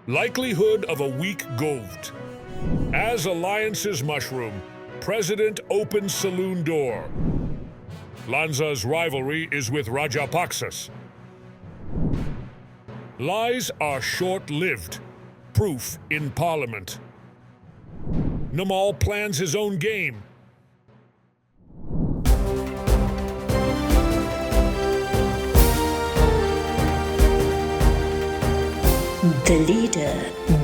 Likelihood of a weak govt. As alliances mushroom, President opens saloon door. Lanza's rivalry is with Rajapaksas. Lies are short-lived. Proof in Parliament. Namal plans his own game. The leader,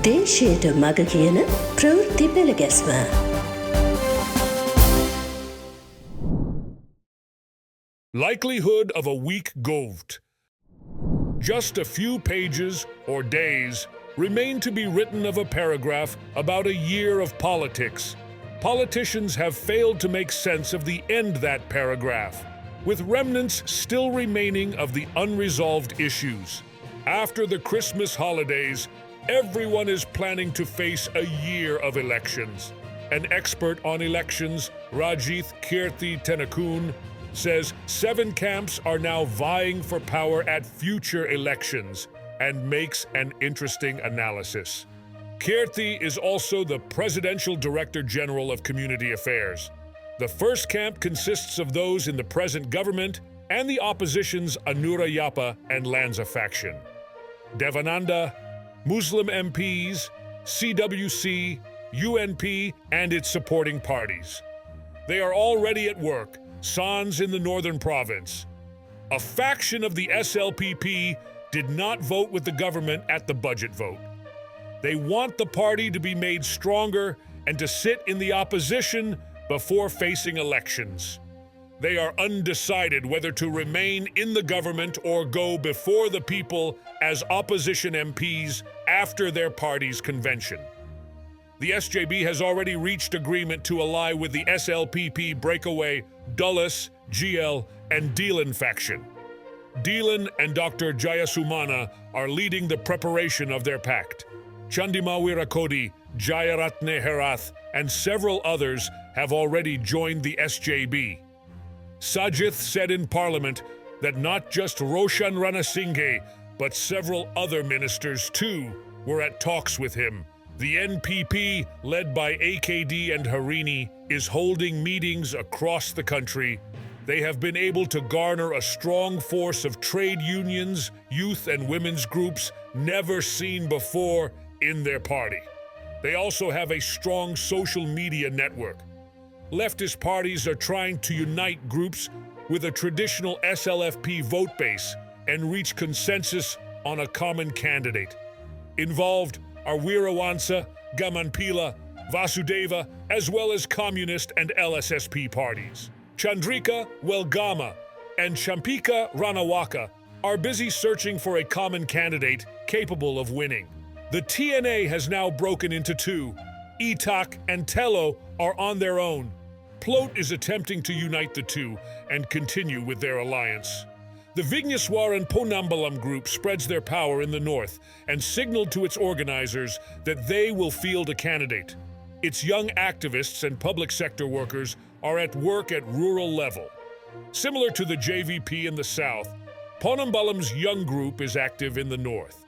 දේශයට මග කියන ප්‍රවෘත්ති පෙළගැස්ම. Likelihood of a weak govt. Just a few pages or days remain to be written of a paragraph about a year of politics. Politicians have failed to make sense of the end that paragraph, with remnants still remaining of the unresolved issues. After the Christmas holidays, everyone is planning to face a year of elections. An expert on elections, Rajith Kirti Tenakun, says 7 camps are now vying for power at future elections and makes an interesting analysis. Kirti is also the Presidential Director General of Community Affairs. The first camp consists of those in the present government and the opposition's Anura Yapa and Lanza faction. Devananda, Muslim MPs, CWC, UNP, and its supporting parties. They are already at work, sans in the northern province. A faction of the SLPP did not vote with the government at the budget vote. They want the party to be made stronger and to sit in the opposition before facing elections. They are undecided whether to remain in the government or go before the people as opposition MPs after their party's convention. The SJB has already reached agreement to ally with the SLPP breakaway Dulles, GL, and Deelan faction. Deelan and Dr. Jayasumana are leading the preparation of their pact. Chandimawira Kodi, Jayaratne Herath, and several others have already joined the SJB. Sajith said in Parliament that not just Roshan Ranasinghe, but several other ministers too were at talks with him. The NPP, led by AKD and Harini, is holding meetings across the country. They have been able to garner a strong force of trade unions, youth and women's groups never seen before in their party. They also have a strong social media network. Leftist parties are trying to unite groups with a traditional SLFP vote base and reach consensus on a common candidate. Involved are Weerawansa, Gamanpila, Vasudeva, as well as communist and LSSP parties. Chandrika Welgama and Champika Ranawaka are busy searching for a common candidate capable of winning. The TNA has now broken into two. Itak and Tello are on their own. Plot is attempting to unite the two and continue with their alliance. The Vigneswaran Ponambalam group spreads their power in the north and signaled to its organizers that they will field a candidate. Its young activists and public sector workers are at work at rural level. Similar to the JVP in the south, Ponambalam's young group is active in the north.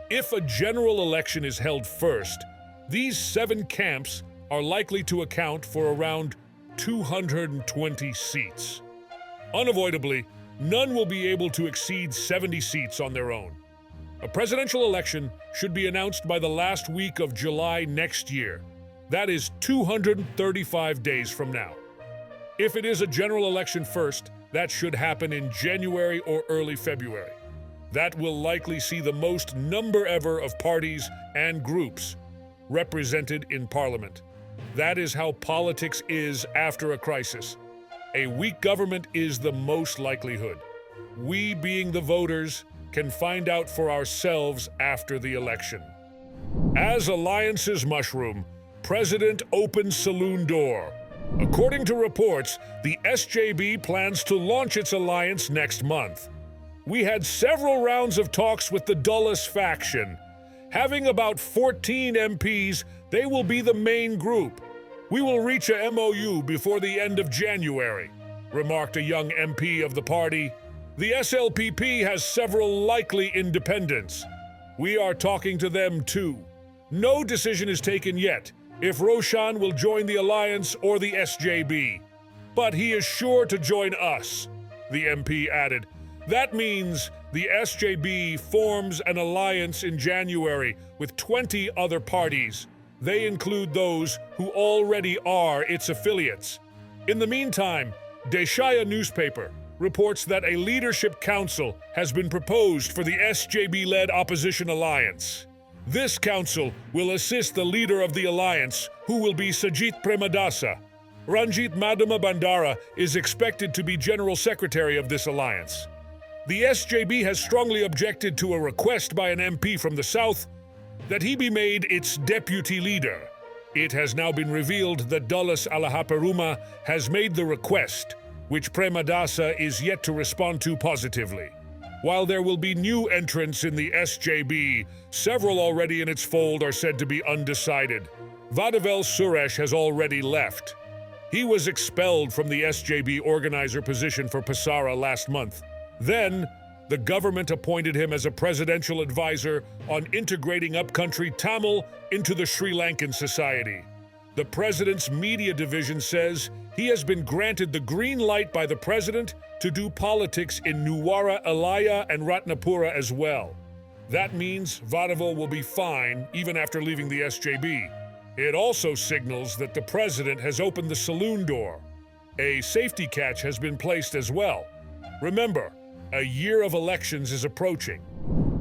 If a general election is held first, these 7 camps are likely to account for around 220 seats. Unavoidably, none will be able to exceed 70 seats on their own. A presidential election should be announced by the last week of July next year. That is 235 days from now. If it is a general election first, that should happen in January or early February. That will likely see the most number ever of parties and groups represented in Parliament. That is how politics is after a crisis. A weak government is the most likelihood. We, being the voters, can find out for ourselves after the election. As alliances mushroom, President opens saloon door. According to reports, the SJB plans to launch its alliance next month. We had several rounds of talks with the Dulles faction. Having about 14 MPs, they will be the main group. We will reach a MOU before the end of January, remarked a young MP of the party. The SLPP has several likely independents. We are talking to them too. No decision is taken yet if Roshan will join the alliance or the SJB. But he is sure to join us, the MP added. That means the SJB forms an alliance in January with 20 other parties. They include those who already are its affiliates. In the meantime, Deshaya newspaper reports that a leadership council has been proposed for the SJB-led opposition alliance. This council will assist the leader of the alliance, who will be Sajit Premadasa. Ranjit Madama Bandara is expected to be General Secretary of this alliance. The SJB has strongly objected to a request by an MP from the South that he be made its deputy leader. It has now been revealed that Dulles Alahaperuma has made the request, which Premadasa is yet to respond to positively. While there will be new entrants in the SJB, several already in its fold are said to be undecided. Vadavel Suresh has already left. He was expelled from the SJB organizer position for Pasara last month. Then, the government appointed him as a presidential advisor on integrating upcountry Tamil into the Sri Lankan society. The president's media division says he has been granted the green light by the president to do politics in Nuwara, Alaya, and Ratnapura as well. That means Vadavel will be fine even after leaving the SJB. It also signals that the president has opened the saloon door. A safety catch has been placed as well. Remember, a year of elections is approaching.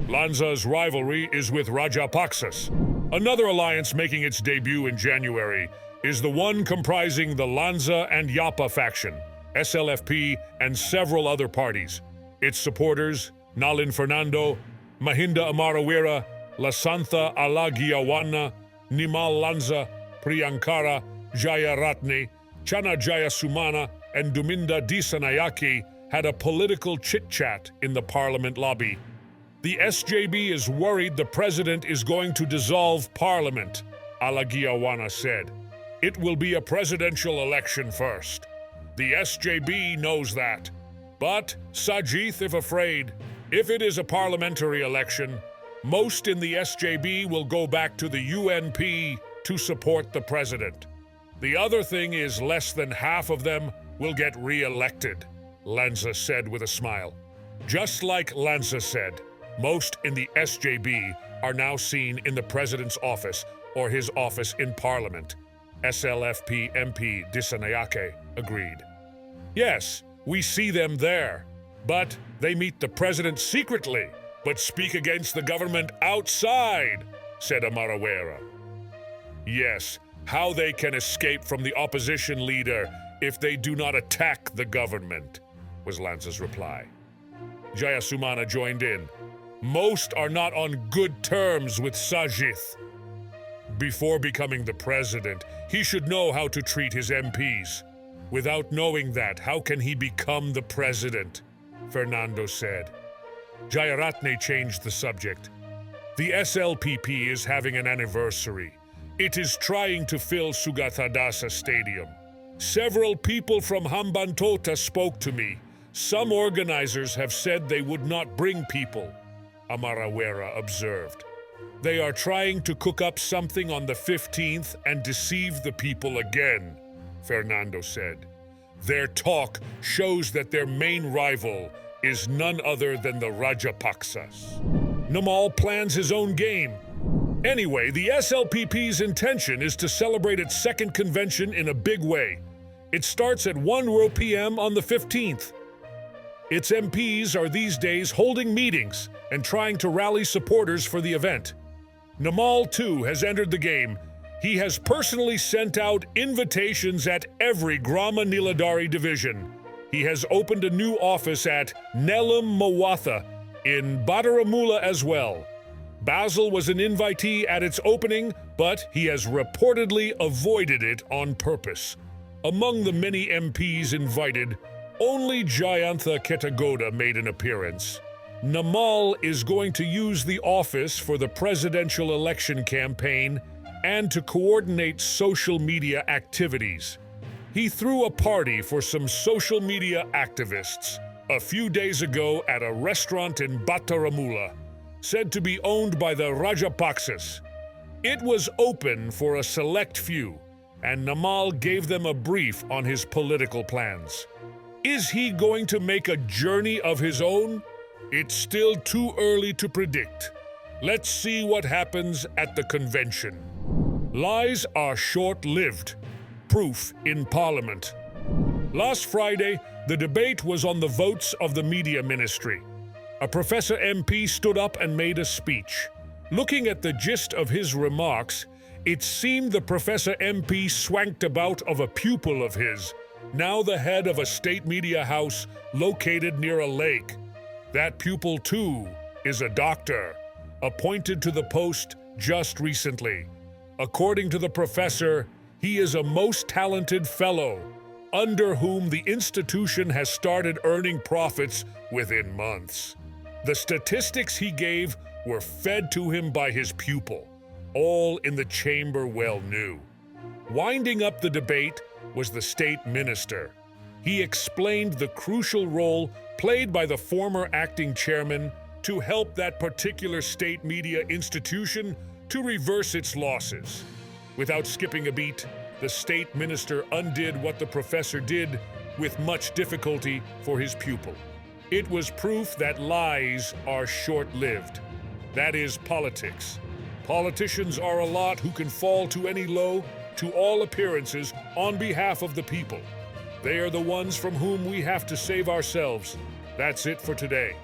Lanza's rivalry is with Rajapaksas. Another alliance making its debut in January is the one comprising the Lanza and Yapa faction, SLFP, and several other parties. Its supporters, Nalin Fernando, Mahinda Amarawira, Lasantha Alagiawana, Namal Lanza, Priyankara, Jaya Ratne, Chana Jaya Sumana, and Duminda Disanayake had a political chit-chat in the parliament lobby. The SJB is worried the president is going to dissolve parliament, Alagiawana said. It will be a presidential election first. The SJB knows that. But Sajith, if afraid, if it is a parliamentary election, most in the SJB will go back to the UNP to support the president. The other thing is less than half of them will get re-elected, Lanza said with a smile. Just like Lanza said, most in the SJB are now seen in the president's office or his office in parliament. SLFP MP Disanayake agreed. Yes, we see them there, but they meet the president secretly, but speak against the government outside, said Amarawera. Yes, how they can escape from the opposition leader if they do not attack the government, was Lanza's reply. Jayasumana joined in. Most are not on good terms with Sajith. Before becoming the president, he should know how to treat his MPs. Without knowing that, how can he become the president? Fernando said. Jayaratne changed the subject. The SLPP is having an anniversary. It is trying to fill Sugathadasa Stadium. Several people from Hambantota spoke to me. Some organizers have said they would not bring people, Amarawera observed. They are trying to cook up something on the 15th and deceive the people again, Fernando said. Their talk shows that their main rival is none other than the Rajapaksas. Namal plans his own game. Anyway, the SLPP's intention is to celebrate its second convention in a big way. It starts at 1 p.m. on the 15th. Its MPs are these days holding meetings and trying to rally supporters for the event. Namal, too, has entered the game. He has personally sent out invitations at every Grama Niladari division. He has opened a new office at Nelam Mawatha in Badaramula as well. Basil was an invitee at its opening, but he has reportedly avoided it on purpose. Among the many MPs invited, only Jayantha Ketagoda made an appearance. Namal is going to use the office for the presidential election campaign and to coordinate social media activities. He threw a party for some social media activists a few days ago at a restaurant in Bataramula. said to be owned by the Rajapaksas. It was open for a select few, and Namal gave them a brief on his political plans. Is he going to make a journey of his own? It's still too early to predict. Let's see what happens at the convention. Lies are short-lived. Proof in Parliament. Last Friday, the debate was on the votes of the media ministry. A Professor MP stood up and made a speech. Looking at the gist of his remarks, it seemed the Professor MP swanked about of a pupil of his, now the head of a state media house located near a lake. That pupil, too, is a doctor, appointed to the post just recently. According to the professor, he is a most talented fellow, under whom the institution has started earning profits within months. The statistics he gave were fed to him by his pupil, all in the chamber well knew. Winding up the debate was the state minister. He explained the crucial role played by the former acting chairman to help that particular state media institution to reverse its losses. Without skipping a beat, the state minister undid what the professor did with much difficulty for his pupil. It was proof that lies are short-lived. That is politics. Politicians are a lot who can fall to any low, to all appearances, on behalf of the people. They are the ones from whom we have to save ourselves. That's it for today.